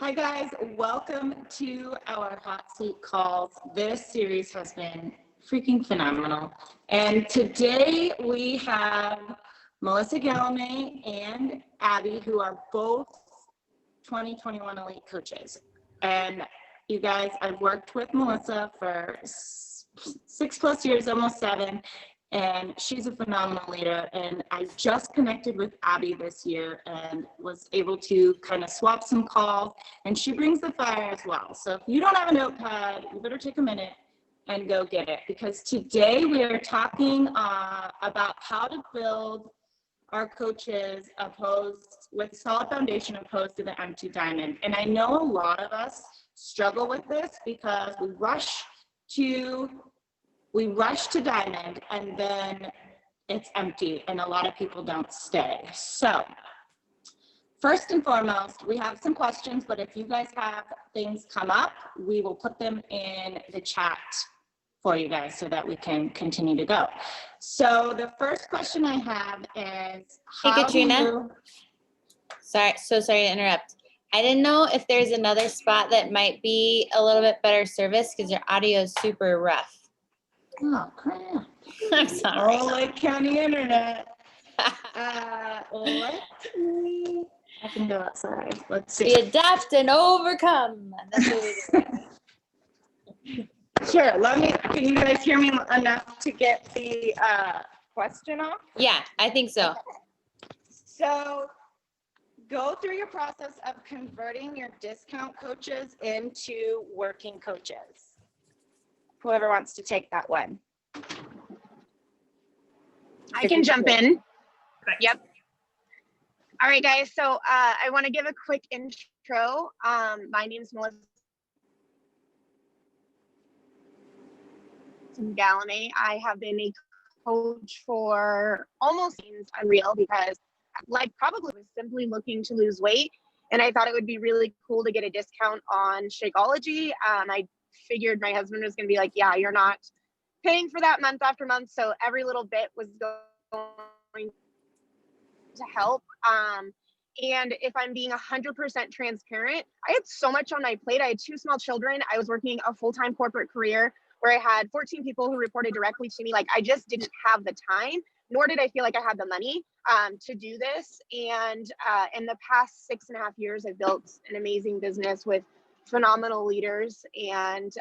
Hi guys, welcome to our Hot Seat Calls. This series has been freaking phenomenal. And today we have Melissa Galamay and Abby, who are both 2021 Elite coaches. And you guys, I've worked with Melissa for 6+ years, almost 7. And she's a phenomenal leader. And I just connected with Abby this year and was able to kind of swap some calls. And she brings the fire as well. So if you don't have a notepad, you better take a minute and go get it. Because today we are talking about how to build our coaches with a solid foundation opposed to the empty diamond. And I know a lot of us struggle with this because we rush to diamond and then it's empty and a lot of people don't stay. So first and foremost, we have some questions, but if you guys have things come up, we will put them in the chat for you guys so that we can continue to go. So the first question I have is, hey Katrina, sorry to interrupt. I didn't know if there's another spot that might be a little bit better service because your audio is super rough. Oh, crap. I'm sorry. Oh, Lake County internet. I can go outside. Let's see. We adapt and overcome. That's what we do. Sure. Can you guys hear me enough to get the question off? Yeah, I think so. Okay. So go through your process of converting your discount coaches into working coaches. Whoever wants to take that one. I can jump in. Yep. All right, guys. So I want to give a quick intro. My name is Melissa Galamay. I have been a coach for almost unreal because probably was simply looking to lose weight. And I thought it would be really cool to get a discount on Shakeology. I figured my husband was going to be like, yeah, you're not paying for that month after month. So every little bit was going to help. And if I'm being 100% transparent, I had so much on my plate. I had 2 small children. I was working a full-time corporate career where I had 14 people who reported directly to me. Like, I just didn't have the time, nor did I feel like I had the money to do this. And in the past 6.5 years, I've built an amazing business with phenomenal leaders. And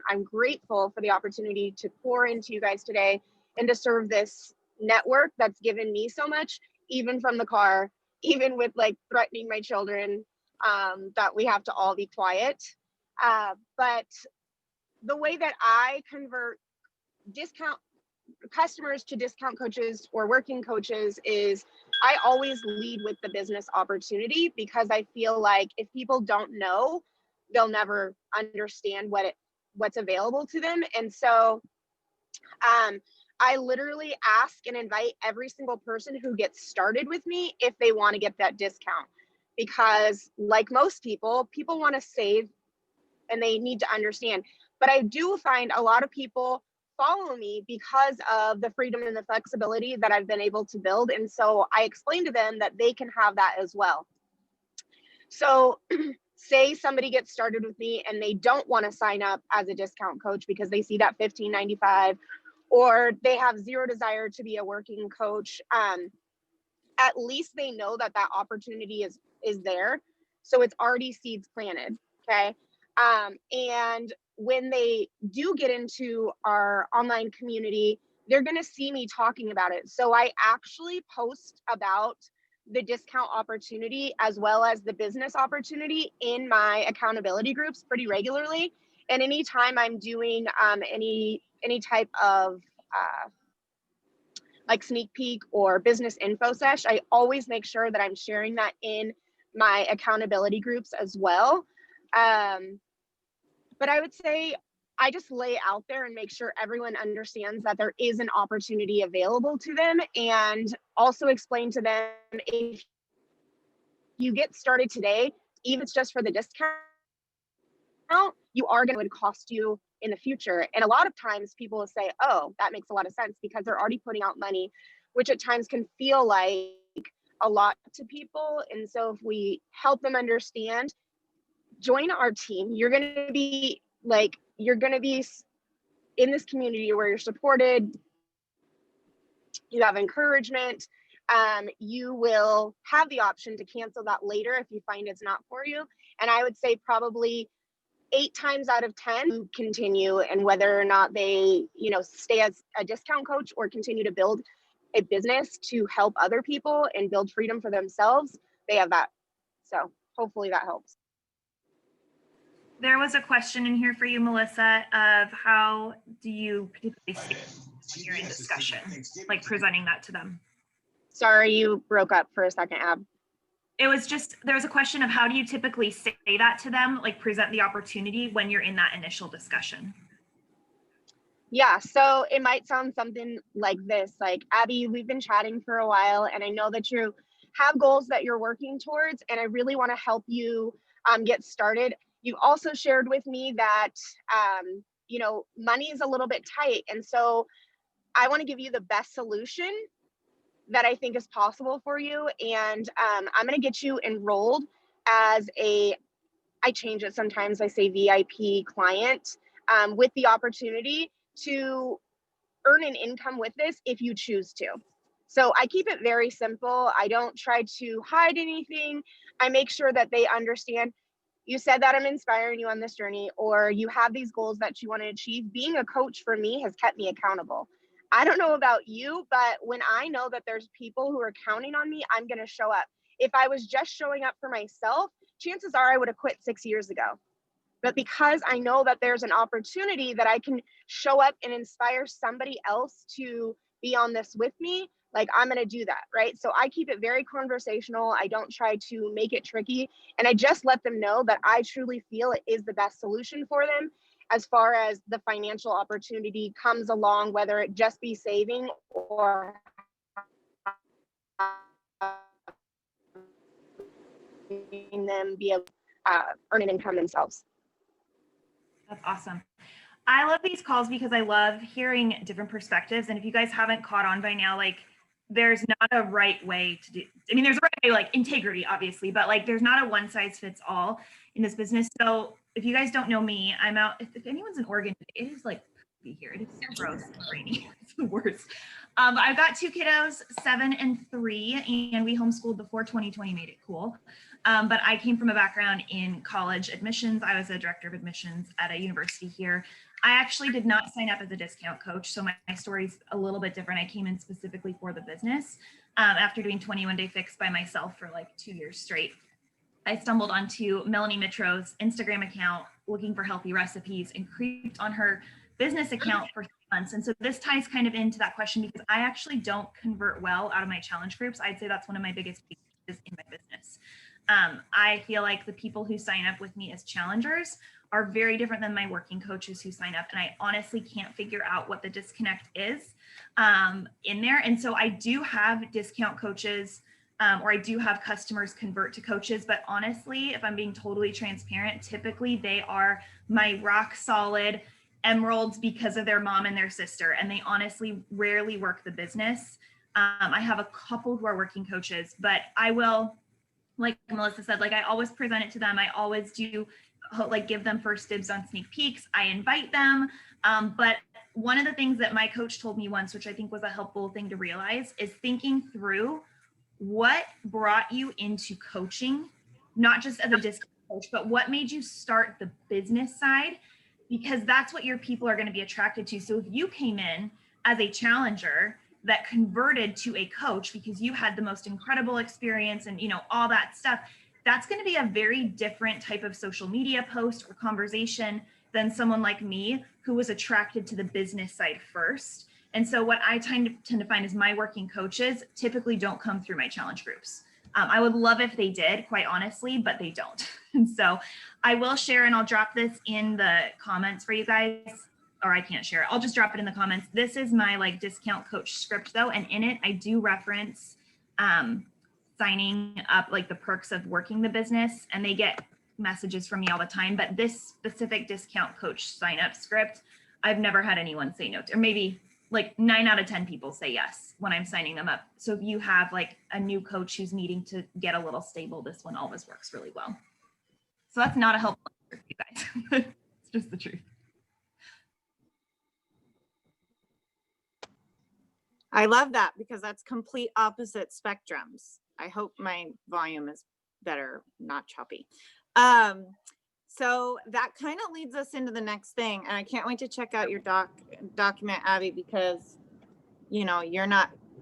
I'm grateful for the opportunity to pour into you guys today and to serve this network that's given me so much, even from the car, even with like threatening my children that we have to all be quiet. But the way that I convert discount customers to discount coaches or working coaches is I always lead with the business opportunity, because I feel like if people don't know, they'll never understand what's available to them. And so I literally ask and invite every single person who gets started with me if they want to get that discount, because like most people want to save and they need to understand. But I do find a lot of people follow me because of the freedom and the flexibility that I've been able to build. And so I explain to them that they can have that as well. So say somebody gets started with me and they don't want to sign up as a discount coach because they see that $15.95, or they have zero desire to be a working coach. At least they know that that opportunity is there. So it's already seeds planted. Okay. And when they do get into our online community, they're going to see me talking about it. So I actually post about the discount opportunity as well as the business opportunity in my accountability groups pretty regularly. And anytime I'm doing any type of like sneak peek or business info sesh, I always make sure that I'm sharing that in my accountability groups as well. But I would say I just lay out there and make sure everyone understands that there is an opportunity available to them, and also explain to them, if you get started today, even if it's just for the discount, you are going to cost you in the future. And a lot of times people will say, oh, that makes a lot of sense, because they're already putting out money, which at times can feel like a lot to people. And so if we help them understand join our team. You're going to be in this community where you're supported, you have encouragement. You will have the option to cancel that later if you find it's not for you. And I would say probably 8 times out of 10 you continue, and whether or not they, stay as a discount coach or continue to build a business to help other people and build freedom for themselves, they have that. So hopefully that helps. There was a question in here for you, Melissa, of how do you particularly say when you're in discussion, like presenting that to them? Sorry, you broke up for a second, Ab. It was just, there was a question of how do you typically say that to them, like present the opportunity when you're in that initial discussion? Yeah, so it might sound something like this, like, Abby, we've been chatting for a while, and I know that you have goals that you're working towards, and I really want to help you get started. You've also shared with me that, money is a little bit tight, and so I want to give you the best solution that I think is possible for you, and I'm going to get you enrolled as I change it sometimes, I say VIP client, with the opportunity to earn an income with this if you choose to. So I keep it very simple. I don't try to hide anything. I make sure that they understand, you said that I'm inspiring you on this journey, or you have these goals that you want to achieve. Being a coach for me has kept me accountable. I don't know about you, but when I know that there's people who are counting on me, I'm going to show up. If I was just showing up for myself, chances are I would have quit 6 years ago. But because I know that there's an opportunity that I can show up and inspire somebody else to be on this with me, like, I'm going to do that, right? So I keep it very conversational. I don't try to make it tricky. And I just let them know that I truly feel it is the best solution for them as far as the financial opportunity comes along, whether it just be saving or them be able to earn an income themselves. That's awesome. I love these calls because I love hearing different perspectives. And if you guys haven't caught on by now, like, there's not a right way to do, I mean, there's a right way, like integrity, obviously, but like, there's not a one size fits all in this business. So if you guys don't know me, I'm out, if anyone's in Oregon, it is like poopy here. It is so gross and rainy. It's the worst. I've got 2 kiddos, 7 and 3, and we homeschooled before 2020 made it cool. But I came from a background in college admissions. I was a director of admissions at a university here. I actually did not sign up as a discount coach, so my story's a little bit different. I came in specifically for the business after doing 21 Day Fix by myself for like 2 years straight. I stumbled onto Melanie Mitro's Instagram account looking for healthy recipes and creeped on her business account for 3 months. And so this ties kind of into that question because I actually don't convert well out of my challenge groups. I'd say that's one of my biggest weaknesses in my business. I feel like the people who sign up with me as challengers are very different than my working coaches who sign up. And I honestly can't figure out what the disconnect is in there. And so I do have discount coaches or I do have customers convert to coaches. But honestly, if I'm being totally transparent, typically they are my rock solid emeralds because of their mom and their sister. And they honestly rarely work the business. I have a couple who are working coaches, but I will, like Melissa said, like I always present it to them. I always do like give them first dibs on sneak peeks. I invite them. But one of the things that my coach told me once, which I think was a helpful thing to realize, is thinking through what brought you into coaching, not just as a discount coach, but what made you start the business side, because that's what your people are going to be attracted to. So if you came in as a challenger that converted to a coach because you had the most incredible experience and, you know, all that stuff, that's going to be a very different type of social media post or conversation than someone like me who was attracted to the business side first. And so what I tend to find is my working coaches typically don't come through my challenge groups. I would love if they did, quite honestly, but they don't. And so I will share, and I'll drop this in the comments for you guys, or I can't share it. I'll just drop it in the comments. This is my like discount coach script though. And in it, I do reference signing up, like the perks of working the business, and they get messages from me all the time. But this specific discount coach sign up script, I've never had anyone say no to, or maybe like 9 out of 10 people say yes when I'm signing them up. So if you have like a new coach who's needing to get a little stable, this one always works really well. So that's not a helpful answer, you guys. It's just the truth. I love that because that's complete opposite spectrums. I hope my volume is better, not choppy. So that kind of leads us into the next thing. And I can't wait to check out your document, Abby, because, you know,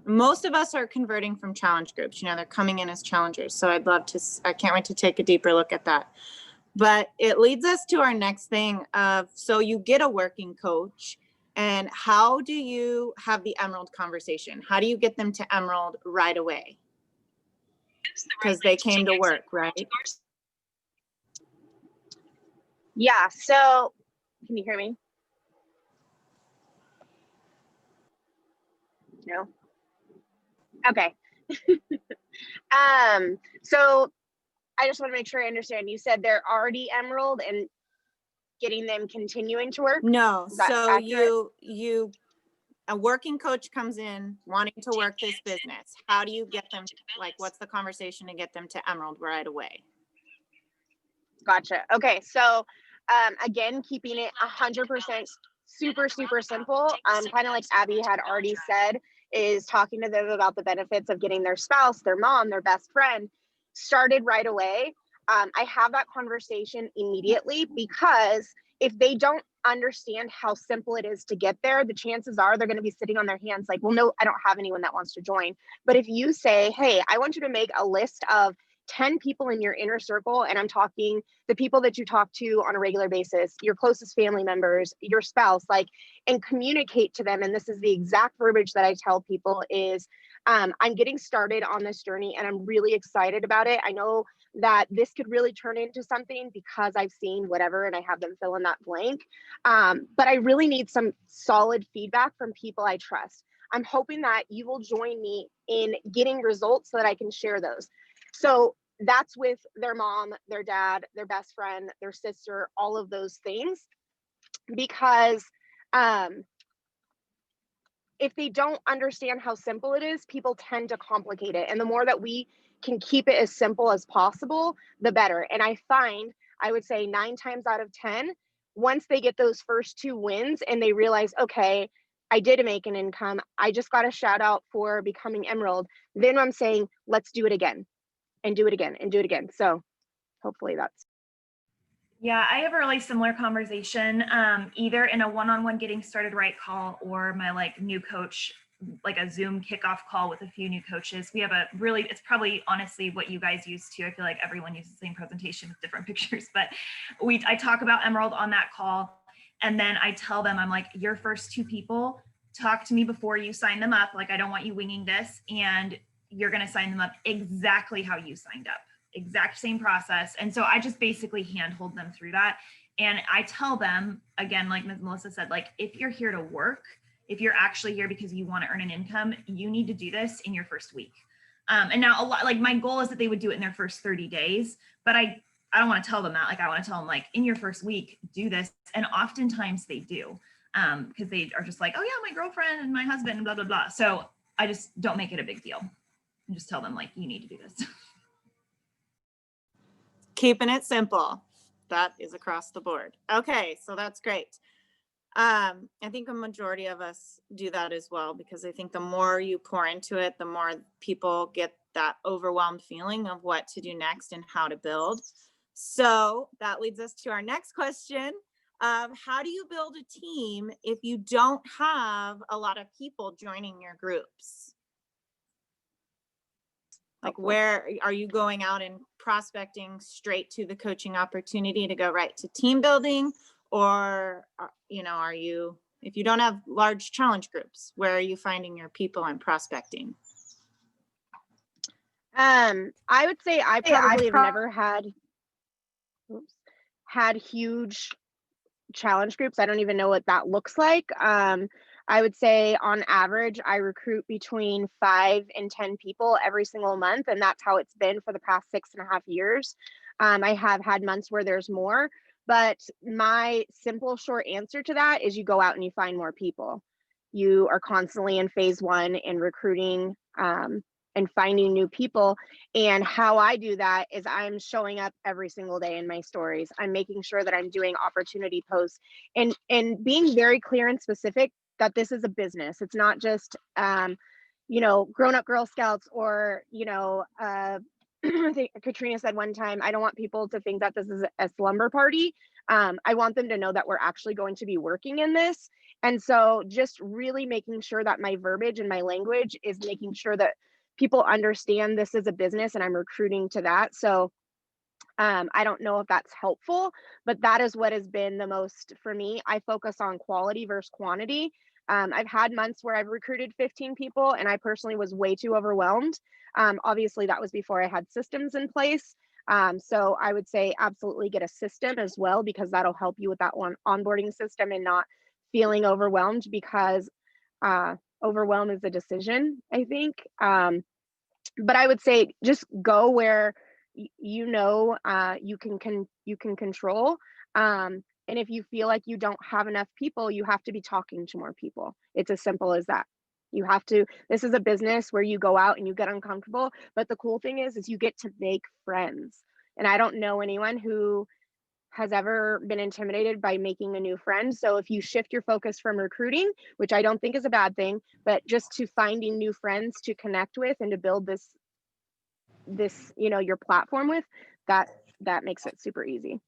most of us are converting from challenge groups, you know, they're coming in as challengers. So I can't wait to take a deeper look at that. But it leads us to our next thing of, so you get a working coach. And how do you have the Emerald conversation? How do you get them to Emerald right away? Because they came to work, right? Yeah, so can you hear me? No? Okay. So I just want to make sure I understand. You said they're already Emerald and getting them continuing to work? No, Is that so accurate? a working coach comes in wanting to work this business. How do you get them, like, what's the conversation to get them to Emerald right away? Gotcha. Okay, so again, keeping it 100% super simple, kind of like Abby had already said, is talking to them about the benefits of getting their spouse, their mom, their best friend started right away. I have that conversation immediately, because if they don't understand how simple it is to get there, the chances are they're going to be sitting on their hands like, well, no, I don't have anyone that wants to join. But if you say, hey, I want you to make a list of 10 people in your inner circle, and I'm talking the people that you talk to on a regular basis, your closest family members, your spouse, like, and communicate to them. And this is the exact verbiage that I tell people is, I'm getting started on this journey and I'm really excited about it. I know that this could really turn into something because I've seen whatever, and I have them fill in that blank. But I really need some solid feedback from people I trust. I'm hoping that you will join me in getting results so that I can share those. So that's with their mom, their dad, their best friend, their sister, all of those things. Because if they don't understand how simple it is, people tend to complicate it. And the more that we can keep it as simple as possible, the better. And I would say 9 times out of 10, once they get those first 2 wins and they realize, okay, I did make an income, I just got a shout out for becoming Emerald, then I'm saying, let's do it again and do it again and do it again. So hopefully that's. Yeah, I have a really similar conversation, either in a one-on-one getting started right call or my like new coach, like a Zoom kickoff call with a few new coaches. We have it's probably honestly what you guys use too. I feel like everyone uses the same presentation with different pictures, but I talk about Emerald on that call. And then I tell them, I'm like, your first 2 people, talk to me before you sign them up. Like, I don't want you winging this, and you're going to sign them up exactly how you signed up. Exact same process. And so I just basically handhold them through that. And I tell them, again, like Ms. Melissa said, like, if you're here to work, if you're actually here because you want to earn an income, you need to do this in your first week. And now a lot, like, my goal is that they would do it in their first 30 days, but I don't want to tell them that. Like, I want to tell them, like, in your first week, do this. And oftentimes they do, because they are just like, oh yeah, my girlfriend and my husband and blah, blah, blah. So I just don't make it a big deal and just tell them, like, you need to do this. Keeping it simple. That is across the board. Okay, so that's great. I think a majority of us do that as well, because I think the more you pour into it, the more people get that overwhelmed feeling of what to do next and how to build. So that leads us to our next question of, how do you build a team if you don't have a lot of people joining your groups? Like, where are you going out and prospecting straight to the coaching opportunity to go right to team building? Or, you know, if you don't have large challenge groups, where are you finding your people and prospecting? I would say I probably have never had huge challenge groups. I don't even know what that looks like. I would say on average, I recruit between 5 and 10 people every single month. And that's how it's been for the past 6.5 years. I have had months where there's more, but my simple short answer to that is you go out and you find more people. You are constantly in phase 1 and recruiting and finding new people. And how I do that is I'm showing up every single day in my stories. I'm making sure that I'm doing opportunity posts and being very clear and specific that this is a business. It's not just, grown up Girl Scouts or, I think Katrina said one time, I don't want people to think that this is a slumber party. I want them to know that we're actually going to be working in this. And so just really making sure that my verbiage and my language is making sure that people understand this is a business and I'm recruiting to that. So I don't know if that's helpful, but that is what has been the most for me. I focus on quality versus quantity. I've had months where I've recruited 15 people and I personally was way too overwhelmed. Obviously, that was before I had systems in place. So I would say absolutely get a system as well, because that'll help you with that one onboarding system and not feeling overwhelmed, because overwhelm is a decision, I think. But I would say just go where you can control. And if you feel like you don't have enough people, you have to be talking to more people. It's as simple as that. You have to, this is a business where you go out and you get uncomfortable, but the cool thing is you get to make friends. And I don't know anyone who has ever been intimidated by making a new friend. So if you shift your focus from recruiting, which I don't think is a bad thing, but just to finding new friends to connect with and to build this, your platform with, that makes it super easy.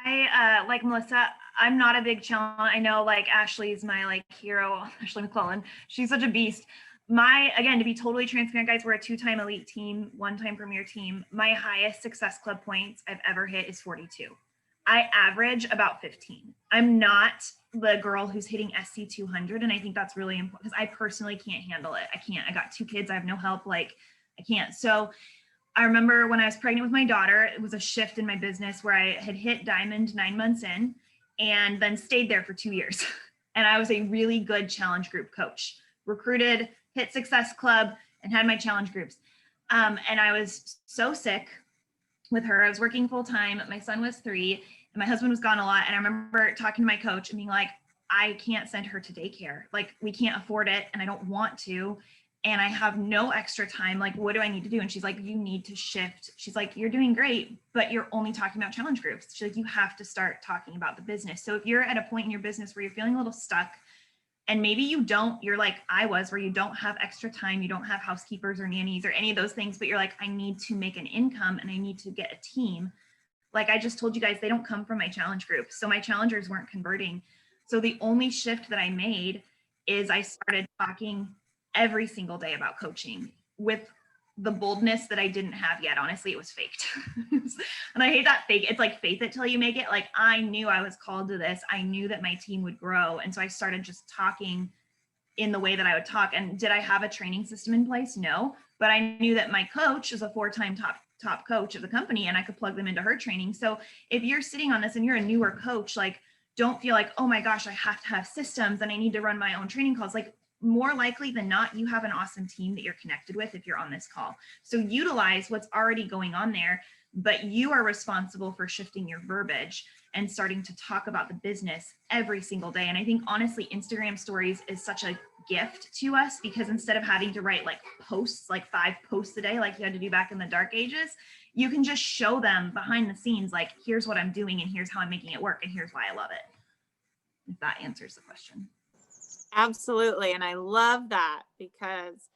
I like Melissa, I'm not a big challenge. I know like Ashley's my hero, Ashley McClellan. She's such a beast. Again, to be totally transparent, guys, we're a 2-time elite team, 1-time premier team. My highest success club points I've ever hit is 42. I average about 15. I'm not the girl who's hitting SC 200. And I think that's really important because I personally can't handle it. I can't. I got 2 kids. I have no help. I can't. So I remember when I was pregnant with my daughter, it was a shift in my business where I had hit diamond 9 months in and then stayed there for 2 years. And I was a really good challenge group coach, recruited, hit Success Club, and had my challenge groups. And I was so sick with her. I was working full time. My son was 3 and my husband was gone a lot. And I remember talking to my coach and being like, I can't send her to daycare. We can't afford it. And I don't want to. And I have no extra time. What do I need to do? And she's like, you need to shift. She's like, you're doing great, but you're only talking about challenge groups. She's like, you have to start talking about the business. So if you're at a point in your business where you're feeling a little stuck, and maybe you're like I was, where you don't have extra time, you don't have housekeepers or nannies or any of those things, but you're like, I need to make an income and I need to get a team. Like I just told you guys, they don't come from my challenge group. So my challengers weren't converting. So the only shift that I made is I started talking every single day about coaching with the boldness that I didn't have yet. Honestly, it was faked. And I hate that fake. It's like faith it till you make it. I knew I was called to this. I knew that my team would grow. And so I started just talking in the way that I would talk. And did I have a training system in place? No, but I knew that my coach is a 4-time top coach of the company and I could plug them into her training. So if you're sitting on this and you're a newer coach, don't feel like, oh my gosh, I have to have systems and I need to run my own training calls. More likely than not, you have an awesome team that you're connected with if you're on this call. So utilize what's already going on there, but you are responsible for shifting your verbiage and starting to talk about the business every single day. And I think honestly, Instagram stories is such a gift to us because instead of having to write posts, 5 posts a day, like you had to do back in the dark ages, you can just show them behind the scenes, here's what I'm doing and here's how I'm making it work and here's why I love it. If that answers the question. Absolutely. And I love that because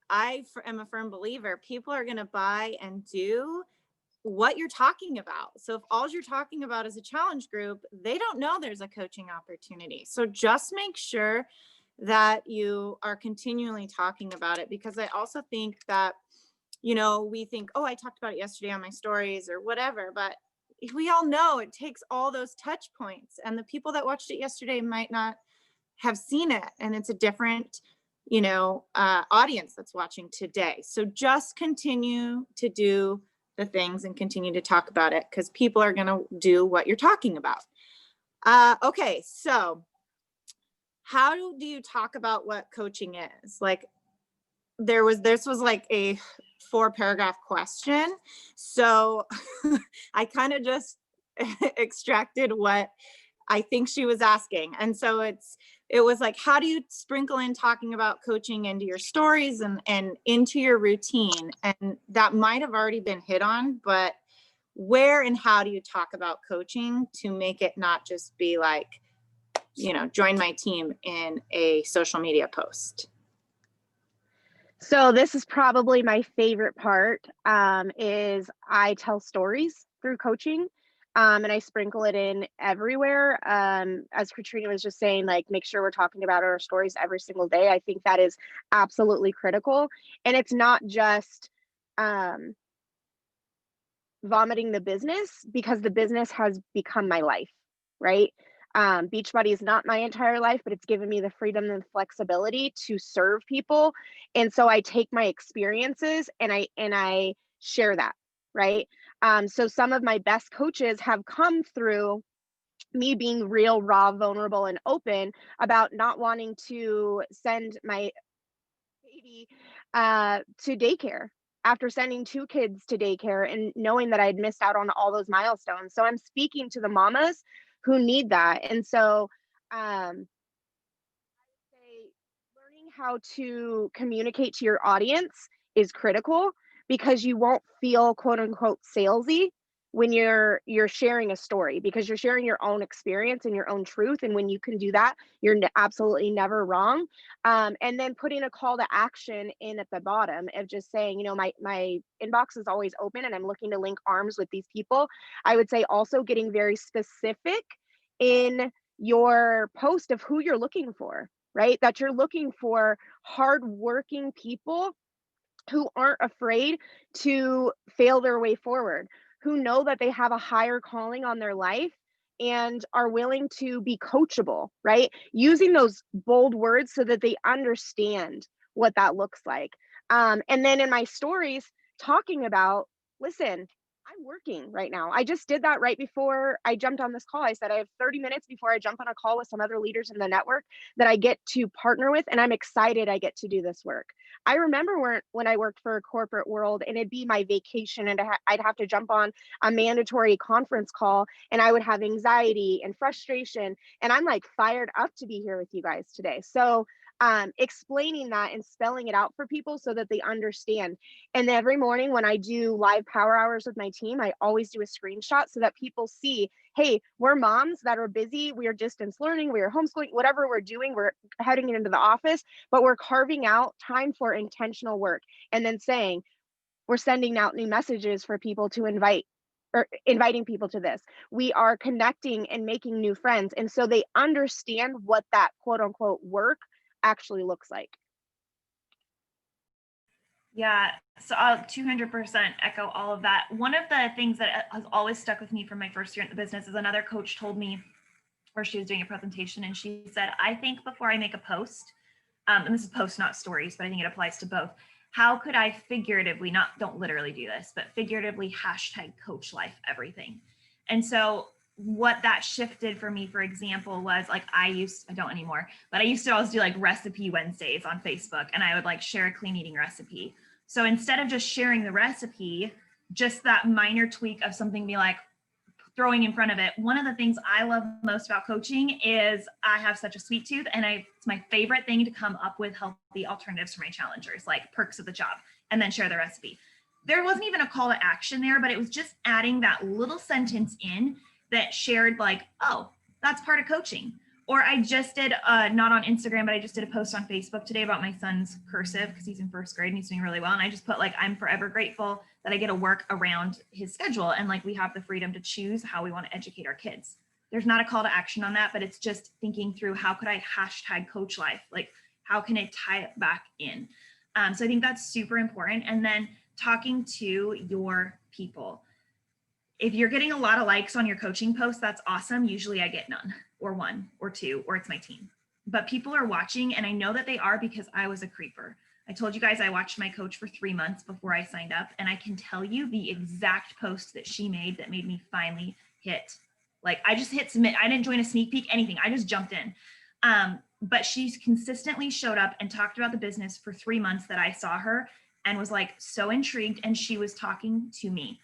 I am a firm believer, people are going to buy and do what you're talking about. So if all you're talking about is a challenge group, they don't know there's a coaching opportunity. So just make sure that you are continually talking about it, because I also think that, we think, oh, I talked about it yesterday on my stories or whatever, but we all know it takes all those touch points, and the people that watched it yesterday might not have seen it, and it's a different audience that's watching today. So just continue to do the things and continue to talk about it, because people are going to do what you're talking about. Okay, so how do you talk about what coaching is? This was a 4-paragraph question, so I kind of just extracted what I think she was asking. And so it's it was like, how do you sprinkle in talking about coaching into your stories and into your routine? And that might have already been hit on, but where and how do you talk about coaching to make it not just be like, you know, join my team in a social media post? So this is probably my favorite part, is I tell stories through coaching, and I sprinkle it in everywhere. As Katrina was just saying, like, make sure we're talking about our stories every single day. I think that is absolutely critical. And it's not just vomiting the business, because the business has become my life, right? Beachbody is not my entire life, but it's given me the freedom and flexibility to serve people. And so I take my experiences and I share that, right? So some of my best coaches have come through me being real, raw, vulnerable, and open about not wanting to send my baby to daycare after sending 2 kids to daycare and knowing that I'd missed out on all those milestones. So I'm speaking to the mamas who need that. And so I would say learning how to communicate to your audience is critical, because you won't feel quote unquote salesy when you're sharing a story, because you're sharing your own experience and your own truth. And when you can do that, you're absolutely never wrong. And then putting a call to action in at the bottom of just saying, you know, my inbox is always open and I'm looking to link arms with these people. I would say also getting very specific in your post of who you're looking for, right? That you're looking for hardworking people who aren't afraid to fail their way forward, who know that they have a higher calling on their life and are willing to be coachable, right? Using those bold words so that they understand what that looks like. And then in my stories, talking about, listen, I'm working right now. I just did that right before I jumped on this call. I said I have 30 minutes before I jump on a call with some other leaders in the network that I get to partner with, and I'm excited I get to do this work. I remember when I worked for a corporate world and it'd be my vacation and I'd have to jump on a mandatory conference call and I would have anxiety and frustration. And I'm like fired up to be here with you guys today. So explaining that and spelling it out for people so that they understand. And every morning when I do live power hours with my team, I always do a screenshot so that people see, hey, we're moms that are busy. We are distance learning. We are homeschooling, whatever we're doing, we're heading into the office, but we're carving out time for intentional work. And then saying, we're sending out new messages for people to invite, or inviting people to this. We are connecting and making new friends. And so they understand what that quote unquote work actually looks like. Yeah, so I'll 200% echo all of that. One of the things that has always stuck with me from my first year in the business is another coach told me, where she was doing a presentation, and she said, I think before I make a post, and this is post, not stories, but I think it applies to both. How could I figuratively, don't literally do this, but figuratively hashtag coach life everything? And so what that shifted for me, for example, was like, I don't anymore, but I used to always do like recipe Wednesdays on Facebook, and I would like share a clean eating recipe. So instead of just sharing the recipe, just that minor tweak of something, be like, throwing in front of it. One of the things I love most about coaching is I have such a sweet tooth, and it's my favorite thing to come up with healthy alternatives for my challengers, like perks of the job, and then share the recipe. There wasn't even a call to action there, but it was just adding that little sentence in that shared like, oh, that's part of coaching. Or I just did, not on Instagram, but I just did a post on Facebook today about my son's cursive because he's in first grade and he's doing really well. And I just put like, I'm forever grateful that I get to work around his schedule. And like, we have the freedom to choose how we want to educate our kids. There's not a call to action on that, but it's just thinking through, how could I hashtag coach life? Like, how can I tie it back in? So I think that's super important. And then talking to your people. If you're getting a lot of likes on your coaching posts, that's awesome. Usually I get none, or 1 or 2, or it's my team. But people are watching, and I know that they are because I was a creeper. I told you guys I watched my coach for 3 months before I signed up, and I can tell you the exact post that she made that made me finally hit. Like, I just hit submit. I didn't join a sneak peek, anything. I just jumped in. But she's consistently showed up and talked about the business for 3 months that I saw her, and was like so intrigued, and she was talking to me.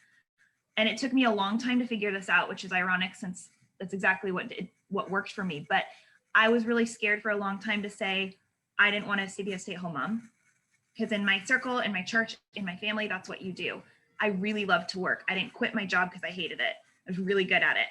And it took me a long time to figure this out, which is ironic since that's exactly what worked for me. But I was really scared for a long time to say I didn't want to be a stay-at-home mom, because in my circle, in my church, in my family, that's what you do. I really love to work. I didn't quit my job because I hated it. I was really good at it.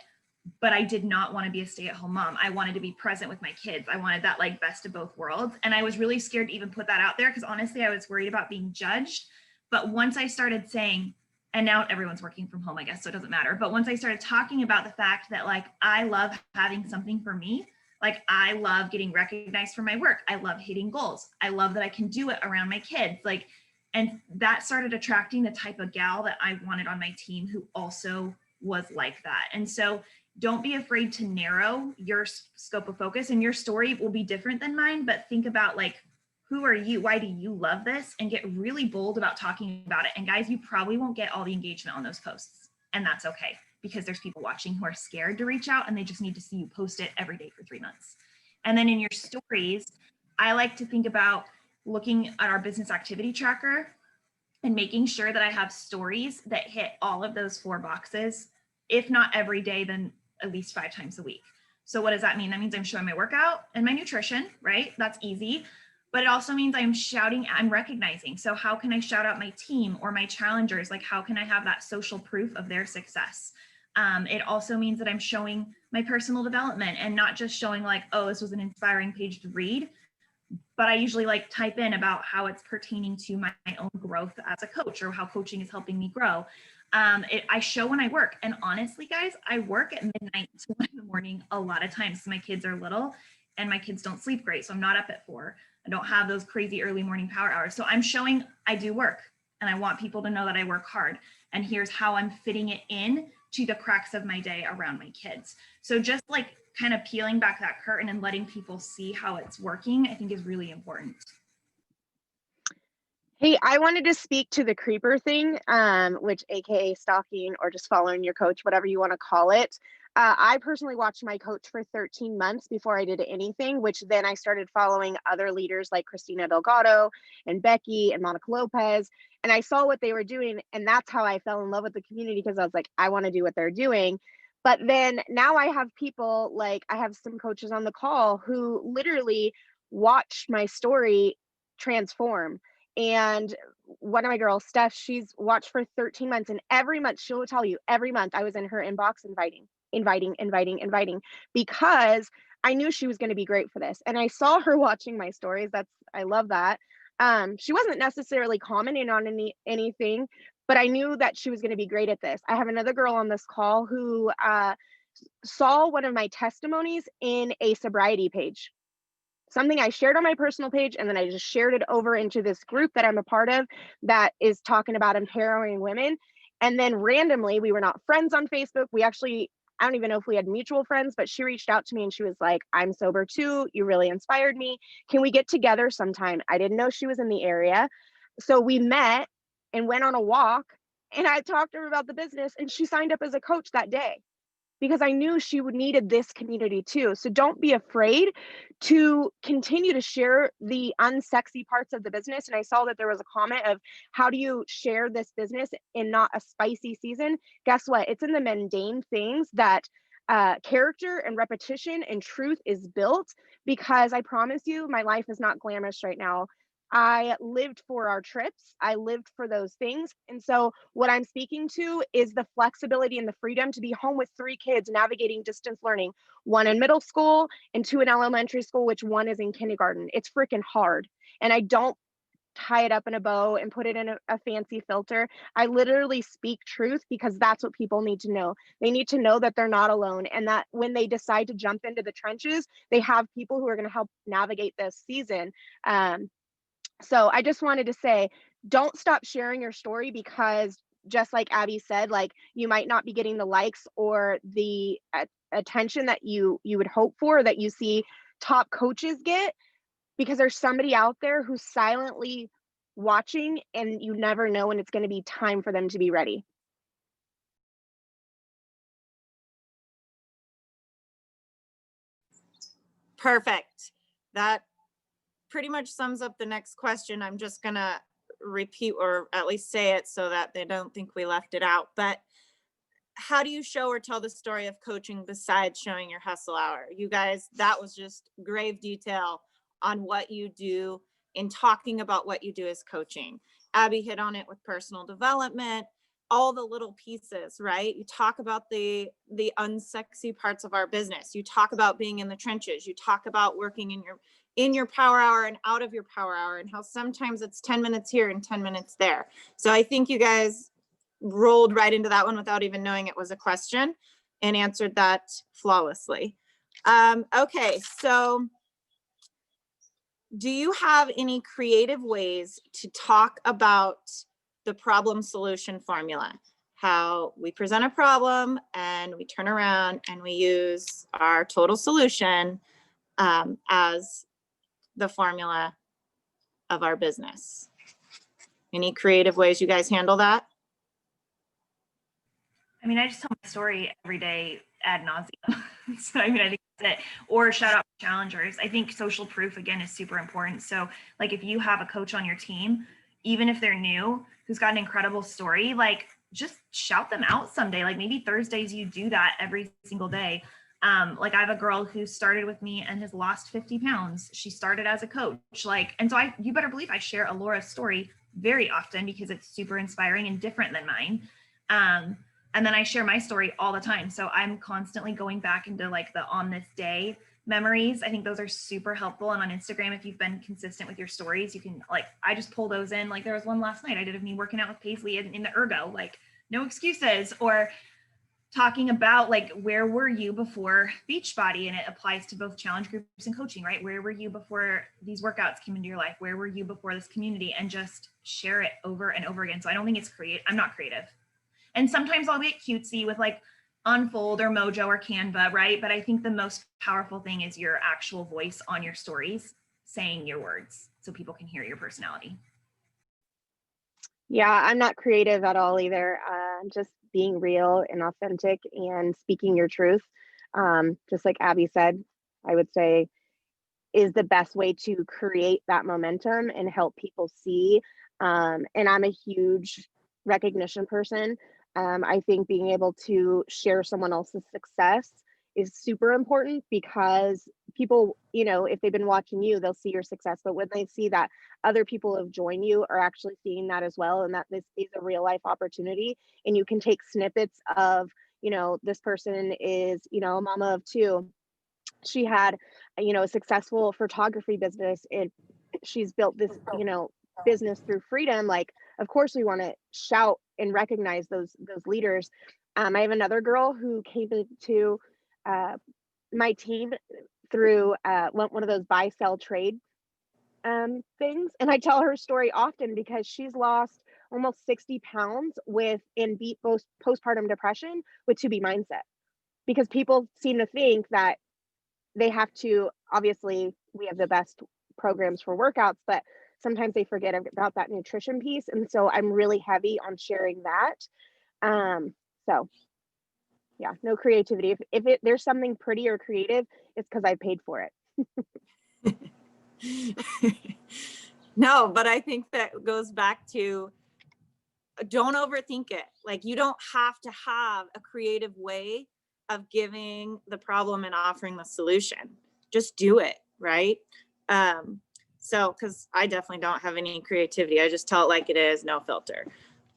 But I did not want to be a stay-at-home mom. I wanted to be present with my kids. I wanted that like best of both worlds. And I was really scared to even put that out there because honestly, I was worried about being judged. But once I started saying, and now everyone's working from home, I guess, so it doesn't matter. But once I started talking about the fact that like, I love having something for me, like I love getting recognized for my work. I love hitting goals. I love that I can do it around my kids. Like, and that started attracting the type of gal that I wanted on my team who also was like that. And so don't be afraid to narrow your scope of focus, and your story will be different than mine, but think about like, who are you? Why do you love this? And get really bold about talking about it. And guys, you probably won't get all the engagement on those posts, and that's okay, because there's people watching who are scared to reach out and they just need to see you post it every day for 3 months. And then in your stories, I like to think about looking at our business activity tracker and making sure that I have stories that hit all of those 4 boxes, if not every day, then at least 5 times a week. So what does that mean? That means I'm showing my workout and my nutrition, right? That's easy. But it also means I'm shouting, I'm recognizing. So how can I shout out my team or my challengers? Like, how can I have that social proof of their success? It also means that I'm showing my personal development and not just showing like, oh, this was an inspiring page to read, but I usually like type in about how it's pertaining to my own growth as a coach or how coaching is helping me grow. I show when I work, and honestly, guys, I work at midnight to 1 in the morning a lot of times. My kids are little and my kids don't sleep great. So I'm not up at 4. I don't have those crazy early morning power hours. So I'm showing I do work, and I want people to know that I work hard. And here's how I'm fitting it in to the cracks of my day around my kids. So just like kind of peeling back that curtain and letting people see how it's working, I think is really important. Hey, I wanted to speak to the creeper thing, which AKA stalking or just following your coach, whatever you want to call it. I personally watched my coach for 13 months before I did anything, which then I started following other leaders like Christina Delgado and Becky and Monica Lopez. And I saw what they were doing. And that's how I fell in love with the community, because I was like, I want to do what they're doing. But then now I have people, like I have some coaches on the call who literally watched my story transform. And one of my girls, Steph, she's watched for 13 months. And every month, she'll tell you, every month I was in her inbox inviting, because I knew she was going to be great for this. And I saw her watching my stories. I love that. She wasn't necessarily commenting on anything, but I knew that she was going to be great at this. I have another girl on this call who saw one of my testimonies in a sobriety page, something I shared on my personal page, and then I just shared it over into this group that I'm a part of that is talking about empowering women. And then randomly, we were not friends on Facebook. I don't even know if we had mutual friends, but she reached out to me and she was like, I'm sober too. You really inspired me. Can we get together sometime? I didn't know she was in the area. So we met and went on a walk, and I talked to her about the business, and she signed up as a coach that day, because I knew she would needed this community too. So don't be afraid to continue to share the unsexy parts of the business. And I saw that there was a comment of, how do you share this business in not a spicy season? Guess what? It's in the mundane things that character and repetition and truth is built, because I promise you, my life is not glamorous right now. I lived for our trips. I lived for those things. And so what I'm speaking to is the flexibility and the freedom to be home with 3 kids navigating distance learning, 1 in middle school and 2 in elementary school, which 1 is in kindergarten. It's freaking hard. And I don't tie it up in a bow and put it in a fancy filter. I literally speak truth, because that's what people need to know. They need to know that they're not alone, and that when they decide to jump into the trenches, they have people who are going to help navigate this season. So I just wanted to say, don't stop sharing your story, because just like Abby said, like, you might not be getting the likes or the attention that you would hope for, that you see top coaches get, because there's somebody out there who's silently watching, and you never know when it's going to be time for them to be ready. Perfect. That pretty much sums up the next question. I'm just gonna repeat, or at least say it so that they don't think we left it out. But how do you show or tell the story of coaching besides showing your hustle hour? You guys, that was just grave detail on what you do in talking about what you do as coaching. Abby hit on it with personal development, all the little pieces, right? You talk about the unsexy parts of our business. You talk about being in the trenches. You talk about working in your power hour and out of your power hour, and how sometimes it's 10 minutes here and 10 minutes there. So I think you guys rolled right into that one without even knowing it was a question and answered that flawlessly. Okay, so do you have any creative ways to talk about the problem solution formula? How we present a problem and we turn around and we use our total solution as the formula of our business. Any creative ways you guys handle that? I mean, I just tell my story every day ad nauseum. So I mean, I think that's it. Or shout out challengers. I think social proof, again, is super important. So like if you have a coach on your team, even if they're new, who's got an incredible story, like just shout them out someday. Like maybe Thursdays you do that every single day. Like I have a girl who started with me and has lost 50 pounds. She started as a coach, and so you better believe I share Alora's story very often because it's super inspiring and different than mine. And then I share my story all the time. So I'm constantly going back into like the on this day memories. I think those are super helpful. And on Instagram, if you've been consistent with your stories, you can I just pull those in. Like there was one last night I did of me working out with Paisley in the ergo, like no excuses, or talking about like, where were you before Beachbody? And it applies to both challenge groups and coaching, right? Where were you before these workouts came into your life? Where were you before this community? And just share it over and over again. So I don't think it's I'm not creative. And sometimes I'll get cutesy with like Unfold or Mojo or Canva, right? But I think the most powerful thing is your actual voice on your stories, saying your words so people can hear your personality. Yeah, I'm not creative at all either. Just being real and authentic and speaking your truth. Just like Abby said, I would say is the best way to create that momentum and help people see. And I'm a huge recognition person. I think being able to share someone else's success is super important because people, if they've been watching you, they'll see your success. But when they see that other people have joined you are actually seeing that as well, and that this is a real life opportunity, and you can take snippets of, this person is, a mama of two. She had, a successful photography business, and she's built this, business through freedom. Like, of course we want to shout and recognize those leaders. I have another girl who came into my team through one of those buy sell trade things, and I tell her story often because she's lost almost 60 pounds and beat postpartum depression with 2B mindset, because people seem to think that they have to, obviously we have the best programs for workouts, but sometimes they forget about that nutrition piece. And so I'm really heavy on sharing that. So yeah, no creativity. If there's something pretty or creative, it's because I paid for it. No, but I think that goes back to don't overthink it. Like you don't have to have a creative way of giving the problem and offering the solution. Just do it, right? So, because I definitely don't have any creativity. I just tell it like it is, no filter.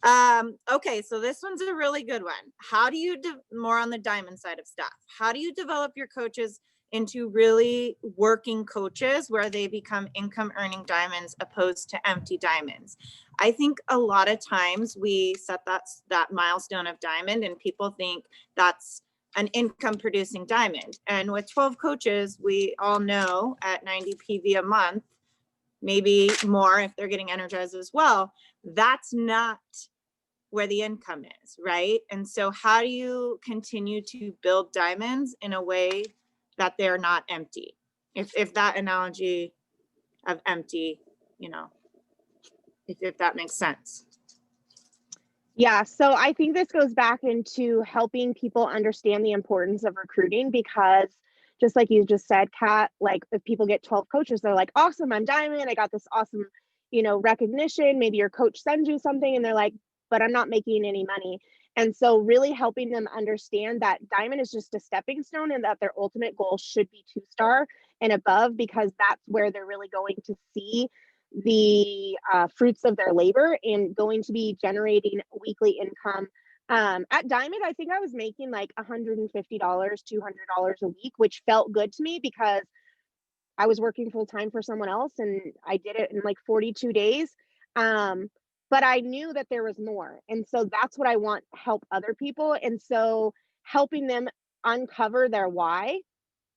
Okay, so this one's a really good one. How do you, more on the diamond side of stuff, how do you develop your coaches into really working coaches where they become income earning diamonds opposed to empty diamonds? I think a lot of times we set that milestone of diamond and people think that's an income producing diamond. And with 12 coaches, we all know at 90 PV a month, maybe more if they're getting energized as well, that's not where the income is, right? And so how do you continue to build diamonds in a way that they're not empty? If that analogy of empty, if that makes sense. Yeah, so I think this goes back into helping people understand the importance of recruiting, because just like you just said, Kat, like if people get 12 coaches, they're like, awesome, I'm diamond. I got this awesome, recognition. Maybe your coach sends you something and they're like, but I'm not making any money. And so really helping them understand that diamond is just a stepping stone and that their ultimate goal should be 2-star and above, because that's where they're really going to see the fruits of their labor and going to be generating weekly income. At diamond, I think I was making like $150, $200 a week, which felt good to me because I was working full time for someone else and I did it in like 42 days. But I knew that there was more. And so that's what I want to help other people. And so helping them uncover their why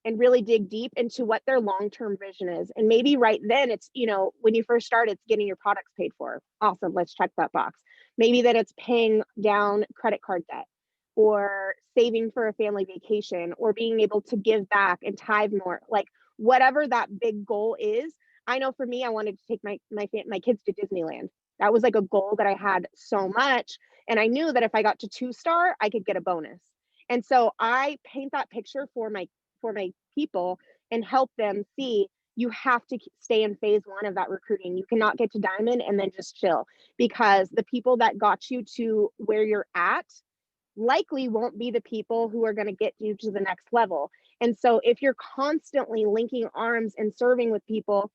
and really dig deep into what their long-term vision is. And maybe right then it's, you know, when you first start, it's getting your products paid for. Awesome, let's check that box. Maybe that it's paying down credit card debt or saving for a family vacation or being able to give back and tithe more, like whatever that big goal is. I know for me, I wanted to take my kids to Disneyland. That was like a goal that I had so much. And I knew that if I got to 2-star, I could get a bonus. And so I paint that picture for my people and help them see you have to stay in phase 1 of that recruiting. You cannot get to diamond and then just chill, because the people that got you to where you're at likely won't be the people who are going to get you to the next level. And so if you're constantly linking arms and serving with people,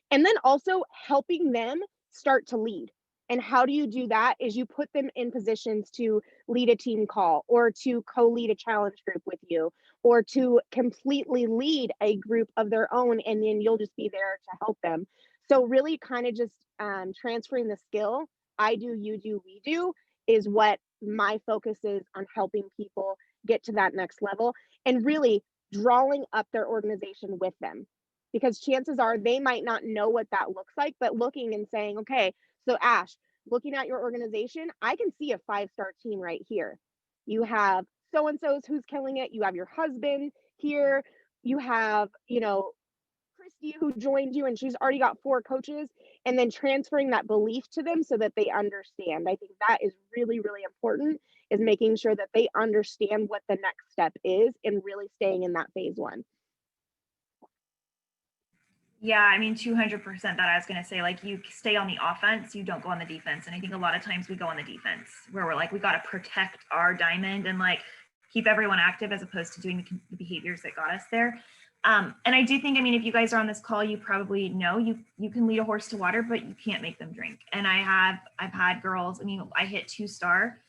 and then also helping them start to lead. And how do you do that is you put them in positions to lead a team call or to co-lead a challenge group with you or to completely lead a group of their own, and then you'll just be there to help them. So really kind of just transferring the skill, I do, you do, we do, is what my focus is on helping people get to that next level and really drawing up their organization with them. Because chances are they might not know what that looks like, but looking and saying, okay, so Ash, looking at your organization, I can see a 5-star team right here. You have so-and-so's who's killing it. You have your husband here. You have, you know, Christy who joined you and she's already got 4 coaches, and then transferring that belief to them so that they understand. I think that is really, really important, is making sure that they understand what the next step is and really staying in that phase 1. Yeah, I mean, 200% that I was going to say, like, you stay on the offense, you don't go on the defense. And I think a lot of times we go on the defense where we're like, we got to protect our diamond and like keep everyone active as opposed to doing the behaviors that got us there. And I do think, I mean, if you guys are on this call, you probably know you can lead a horse to water, but you can't make them drink. And I've had girls, I mean, I hit 2-star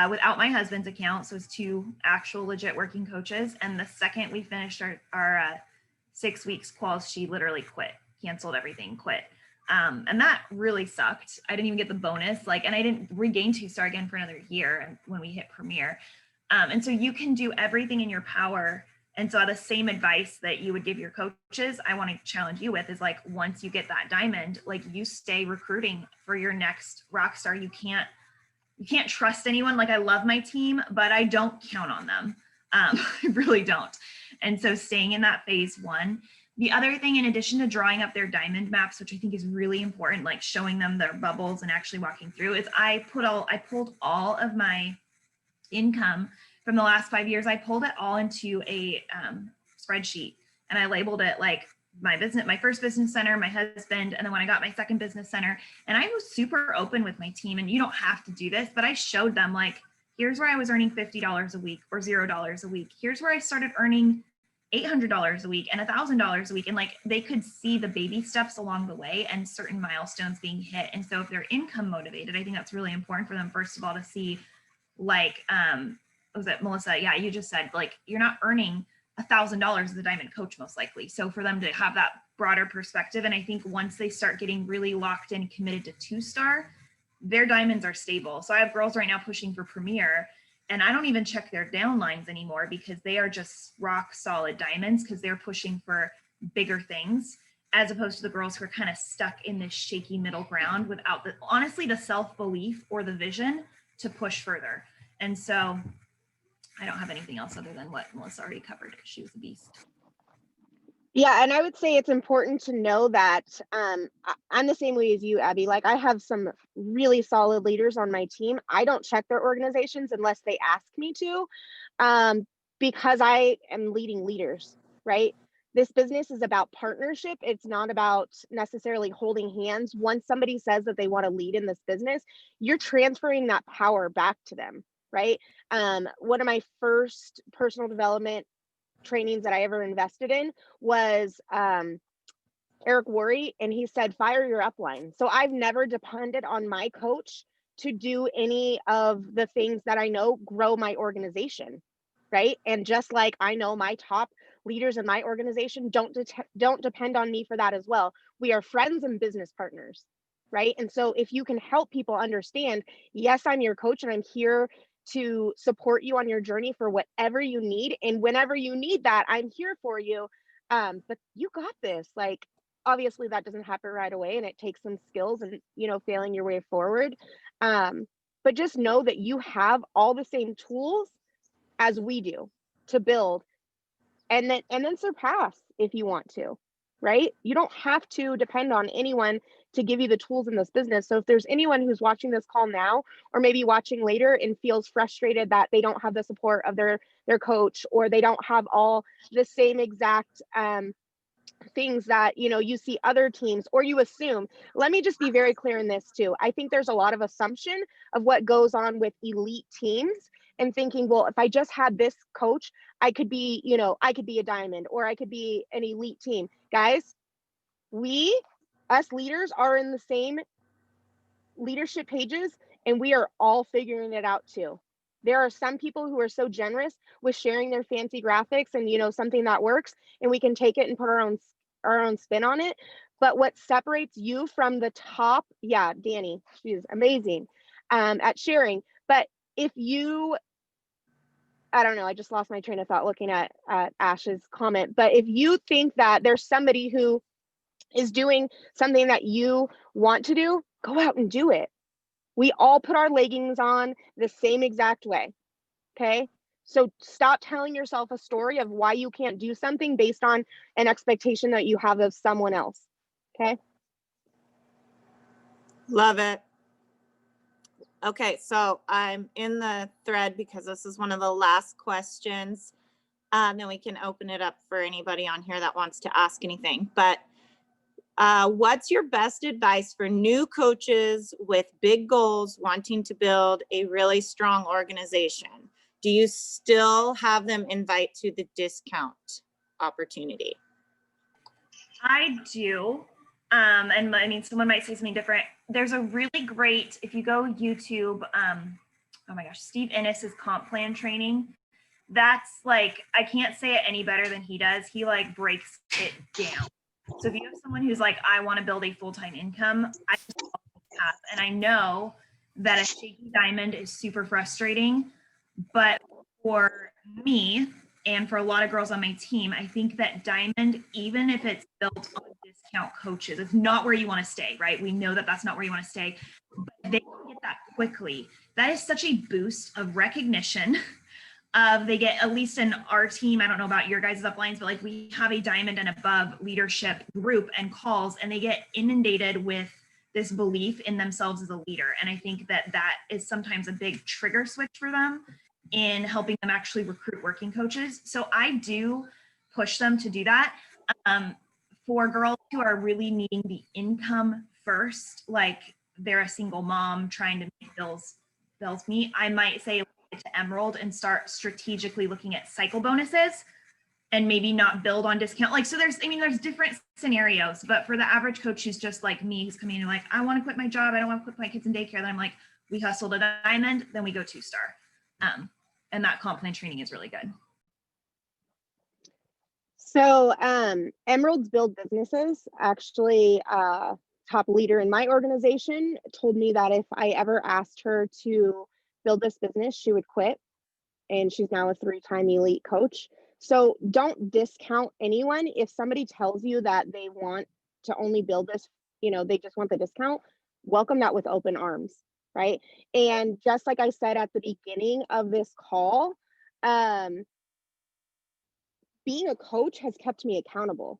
without my husband's account. So it's 2 actual legit working coaches. And the second we finished our 6 weeks quals, she literally quit, canceled everything, quit. And that really sucked. I didn't even get the bonus, like, and I didn't regain 2-star again for another year when we hit Premier. And so you can do everything in your power. And so the same advice that you would give your coaches, I want to challenge you with is like, once you get that diamond, like you stay recruiting for your next rock star. You can't trust anyone. Like, I love my team, but I don't count on them. I really don't. And so staying in that phase 1. The other thing, in addition to drawing up their diamond maps, which I think is really important, like showing them their bubbles and actually walking through, is I pulled all of my income from the last 5 years. I pulled it all into a spreadsheet, and I labeled it like my business, my first business center, my husband, and then when I got my second business center. And I was super open with my team, and you don't have to do this, but I showed them like, here's where I was earning $50 a week or $0 a week. Here's where I started earning $800 a week and $1,000 a week. And like, they could see the baby steps along the way and certain milestones being hit. And so if they're income motivated, I think that's really important for them, first of all, to see like, was it Melissa? Yeah, you just said like, you're not earning $1,000 as a diamond coach, most likely. So for them to have that broader perspective. And I think once they start getting really locked in, committed to 2-star, their diamonds are stable. So I have girls right now pushing for Premier, and I don't even check their downlines anymore because they are just rock solid diamonds because they're pushing for bigger things, as opposed to the girls who are kind of stuck in this shaky middle ground without honestly the self-belief or the vision to push further. And so I don't have anything else other than what Melissa already covered because she was a beast. Yeah, and I would say it's important to know that I'm the same way as you, Abby. Like, I have some really solid leaders on my team. I don't check their organizations unless they ask me to, because I am leading leaders, right? this business is about partnership. It's not about necessarily holding hands. Once somebody says that they want to lead in this business, you're transferring that power back to them, right? One of my first personal development trainings that I ever invested in was Eric Worre, and he said, fire your upline. So I've never depended on my coach to do any of the things that I know grow my organization, right? And just like I know my top leaders in my organization don't depend on me for that as well. We are friends and business partners, right? And so if you can help people understand, yes, I'm your coach and I'm here to support you on your journey for whatever you need, and whenever you need that, I'm here for you. But you got this. Like, obviously that doesn't happen right away, and it takes some skills and, you know, failing your way forward. But just know that you have all the same tools as we do to build, and then surpass if you want to, right? You don't have to depend on anyone to give you the tools in this business. So if there's anyone who's watching this call now, or maybe watching later, and feels frustrated that they don't have the support of their coach, or they don't have all the same exact things that, you know, you see other teams, or you assume, let me just be very clear in this too. I think there's a lot of assumption of what goes on with elite teams, and thinking, well, if I just had this coach, I could be, you know, I could be a diamond, or I could be an elite team. Guys, us leaders are in the same leadership pages, and we are all figuring it out too. There are some people who are so generous with sharing their fancy graphics and, you know, something that works, and we can take it and put our own spin on it. But what separates you from the top, yeah, Danny, she's amazing at sharing. But if you, I don't know, I just lost my train of thought looking at Ash's comment. But if you think that there's somebody who is doing something that you want to do, go out and do it. We all put our leggings on the same exact way, okay? So stop telling yourself a story of why you can't do something based on an expectation that you have of someone else, okay? Love it. Okay, so I'm in the thread because this is one of the last questions. Then we can open it up for anybody on here that wants to ask anything. But what's your best advice for new coaches with big goals wanting to build a really strong organization? Do you still have them invite to the discount opportunity? I do. And I mean, someone might say something different. There's a really great, if you go YouTube, oh my gosh, Steve Ennis's comp plan training. That's like, I can't say it any better than he does. He like breaks it down. So if you have someone who's like, I want to build a full-time income, I just follow the path. And I know that a shaky diamond is super frustrating, but for me and for a lot of girls on my team, I think that diamond, even if it's built on discount coaches, it's not where you want to stay, right? We know that that's not where you want to stay, but they can get that quickly. That is such a boost of recognition. They get, at least in our team, I don't know about your guys' uplines, but like we have a diamond and above leadership group and calls, and they get inundated with this belief in themselves as a leader. And I think that that is sometimes a big trigger switch for them in helping them actually recruit working coaches. So I do push them to do that. For girls who are really needing the income first, like they're a single mom trying to make bills meet, I might say to Emerald and start strategically looking at cycle bonuses and maybe not build on discount. Like, so there's different scenarios, but for the average coach who's just like me, who's coming in and like, I want to quit my job, I don't want to put my kids in daycare, then I'm like, we hustle to diamond, then we go 2-star. And that comp plan training is really good. So Emerald's Build Businesses, actually top leader in my organization, told me that if I ever asked her to build this business, she would quit. And she's now a 3-time elite coach. So don't discount anyone. If somebody tells you that they want to only build this, you know, they just want the discount, welcome that with open arms, right? And just like I said at the beginning of this call, being a coach has kept me accountable.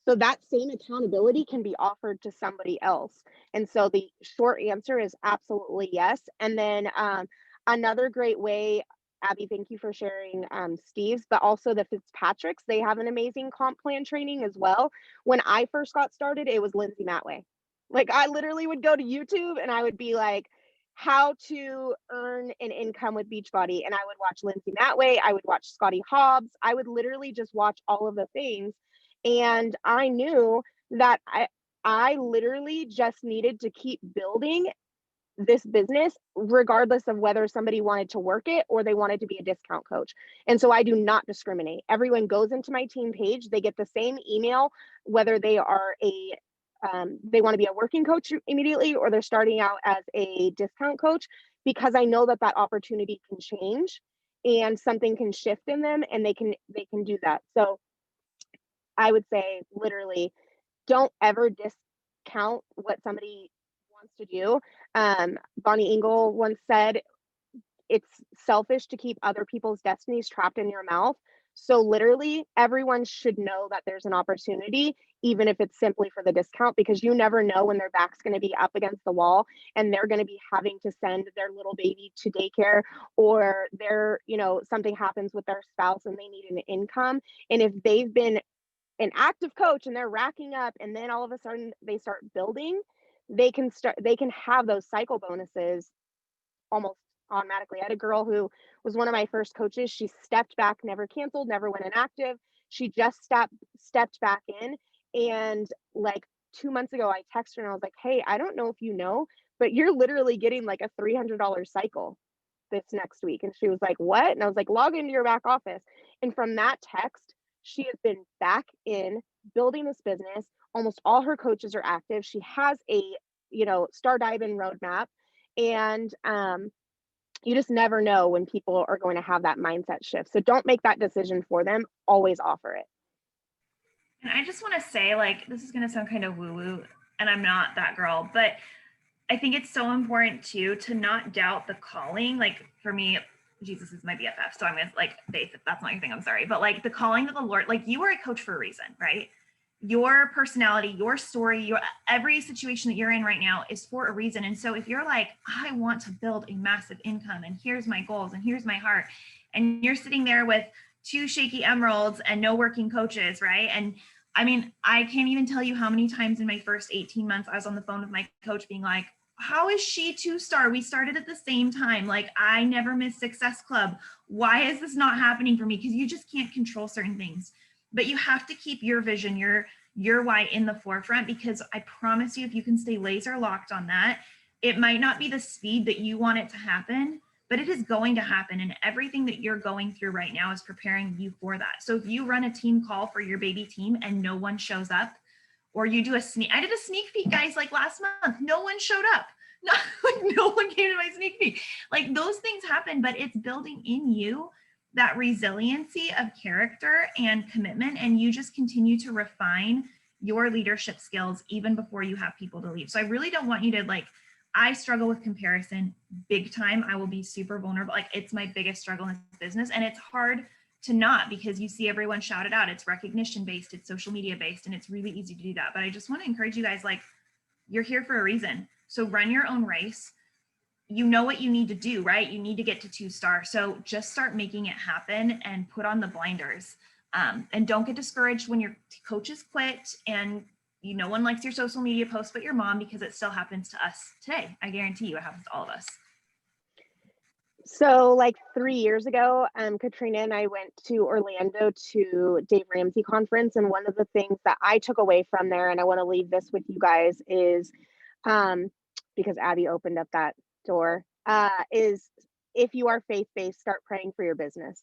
So that same accountability can be offered to somebody else. And so the short answer is absolutely yes. And then another great way Abby, thank you for sharing Steve's, but also the Fitzpatricks. They have an amazing comp plan training as well. When I first got started, it was Lindsay Matway. Like I literally would go to YouTube and I would be like, how to earn an income with Beachbody. And I would watch Lindsay Matway. I would watch Scotty Hobbs. I would literally just watch all of the things. And I knew that I literally just needed to keep building this business regardless of whether somebody wanted to work it or they wanted to be a discount coach. And so I do not discriminate. Everyone goes into my team page, they get the same email whether they are they want to be a working coach immediately or they're starting out as a discount coach, because I know that that opportunity can change and something can shift in them and they can do that. So I would say literally don't ever discount what somebody wants to do. Bonnie Engel once said, it's selfish to keep other people's destinies trapped in your mouth. So literally everyone should know that there's an opportunity, even if it's simply for the discount, because you never know when their back's going to be up against the wall and they're going to be having to send their little baby to daycare, or something happens with their spouse and they need an income. And if they've been an active coach and they're racking up and then all of a sudden they start building, they can have those cycle bonuses almost automatically. I had a girl who was one of my first coaches. She stepped back, never canceled, never went inactive. She just stepped back in. And like 2 months ago, I texted her and I was like, hey, I don't know if you know, but you're literally getting like a $300 cycle this next week. And she was like, what? And I was like, log into your back office. And from that text, she has been back in building this business. Almost all her coaches are active. She has a, star diving roadmap. And you just never know when people are going to have that mindset shift. So don't make that decision for them. Always offer it. And I just want to say, like, this is going to sound kind of woo-woo, and I'm not that girl, but I think it's so important too to not doubt the calling. Like for me, Jesus is my BFF, so I'm gonna like, Faith, if that's not your thing, I'm sorry, but like the calling of the Lord, like you are a coach for a reason, right? Your personality, your story, every situation that you're in right now is for a reason. And so if you're like, I want to build a massive income and here's my goals and here's my heart, and you're sitting there with 2 shaky emeralds and no working coaches, right? And I mean, I can't even tell you how many times in my first 18 months I was on the phone with my coach being like, how is she 2-star? We started at the same time. Like I never missed Success Club. Why is this not happening for me? Because you just can't control certain things. But you have to keep your vision, your why in the forefront, because I promise you, if you can stay laser locked on that, it might not be the speed that you want it to happen, but it is going to happen. And everything that you're going through right now is preparing you for that. So if you run a team call for your baby team and no one shows up, or you do I did a sneak peek, guys, like last month, no one showed up. No one came to my sneak peek. Like those things happen, but it's building in you that resiliency of character and commitment, and you just continue to refine your leadership skills even before you have people to leave. So I really don't want you to I struggle with comparison big time. I will be super vulnerable. Like it's my biggest struggle in this business, and it's hard to not, because you see everyone shout it out. It's recognition based, it's social media based, and it's really easy to do that. But I just want to encourage you guys, like you're here for a reason. So run your own race. You know what you need to do, right? You need to get to 2-star. So just start making it happen and put on the blinders. And don't get discouraged when your coaches quit and no one likes your social media posts but your mom, because it still happens to us today. I guarantee you it happens to all of us. So like 3 years ago, Katrina and I went to Orlando to Dave Ramsey conference. And one of the things that I took away from there, and I want to leave this with you guys, is because Abby opened up that door, is if you are faith-based, start praying for your business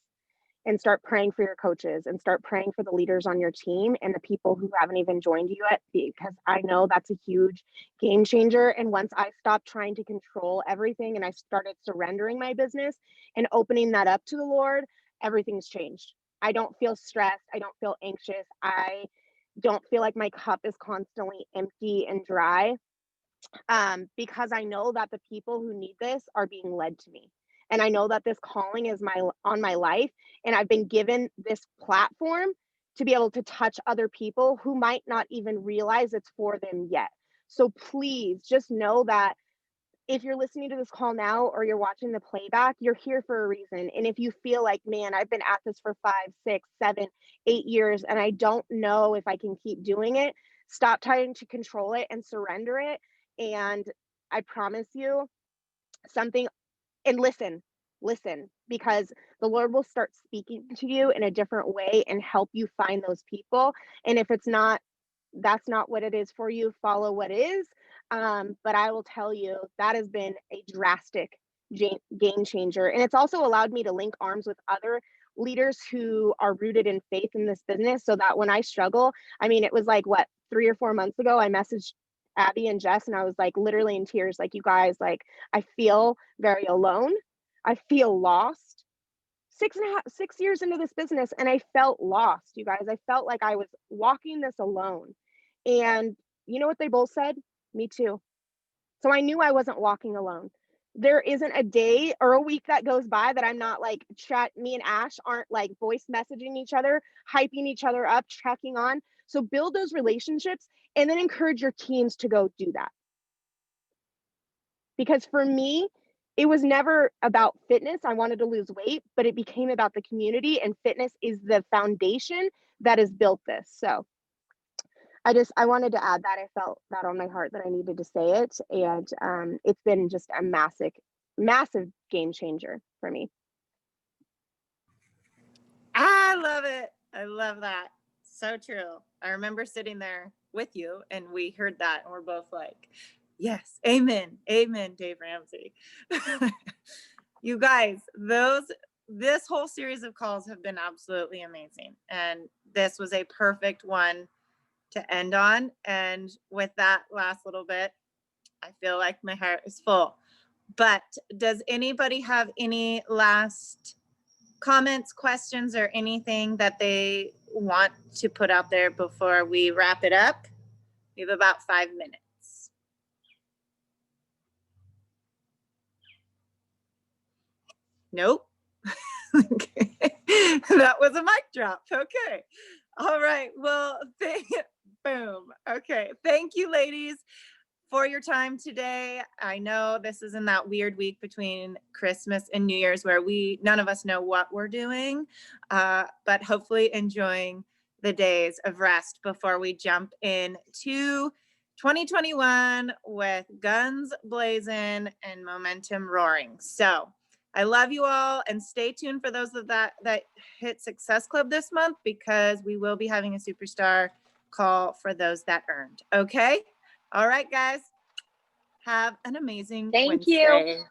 and start praying for your coaches and start praying for the leaders on your team and the people who haven't even joined you yet, because I know that's a huge game changer. And once I stopped trying to control everything and I started surrendering my business and opening that up to the Lord, everything's changed. I don't feel stressed. I don't feel anxious. I don't feel like my cup is constantly empty and dry, because I know that the people who need this are being led to me. And I know that this calling is on my life, and I've been given this platform to be able to touch other people who might not even realize it's for them yet. So please just know that if you're listening to this call now or you're watching the playback, you're here for a reason. And if you feel like, man, I've been at this for 5, 6, 7, 8 years and I don't know if I can keep doing it, stop trying to control it and surrender it. And I promise you something, and listen, because the Lord will start speaking to you in a different way and help you find those people. And if it's not, that's not what it is for you, follow what is. But I will tell you that has been a drastic game changer. And it's also allowed me to link arms with other leaders who are rooted in faith in this business, so that when I struggle, I mean, it was like, what, 3 or 4 months ago, I messaged Abby and Jess and I was like literally in tears, like, you guys, like, I feel very alone. I feel lost. 6 years into this business, and I felt lost, you guys. I felt like I was walking this alone. And you know what they both said? Me too. So I knew I wasn't walking alone. There isn't a day or a week that goes by that I'm not like, me and Ash aren't like voice messaging each other, hyping each other up, checking on. So build those relationships and then encourage your teams to go do that. Because for me, it was never about fitness. I wanted to lose weight, but it became about the community, and fitness is the foundation that has built this. So I wanted to add that. I felt that on my heart that I needed to say it. And it's been just a massive game changer for me. I love it. I love that. So true. I remember sitting there with you and we heard that and we're both like, yes, amen. Amen, Dave Ramsey. You guys, this whole series of calls have been absolutely amazing. And this was a perfect one to end on. And with that last little bit, I feel like my heart is full. But does anybody have any last comments, questions, or anything that they want to put out there before we wrap it up? We have about 5 minutes. Nope. Okay. That was a mic drop. Okay. All right. Well, boom. Okay. Thank you, ladies, for your time today. I know this is in that weird week between Christmas and New Year's where none of us know what we're doing, but hopefully enjoying the days of rest before we jump into 2021 with guns blazing and momentum roaring. So I love you all, and stay tuned for those of that hit Success Club this month, because we will be having a superstar call for those that earned. Okay. All right, guys. Have an amazing Thank Wednesday. you.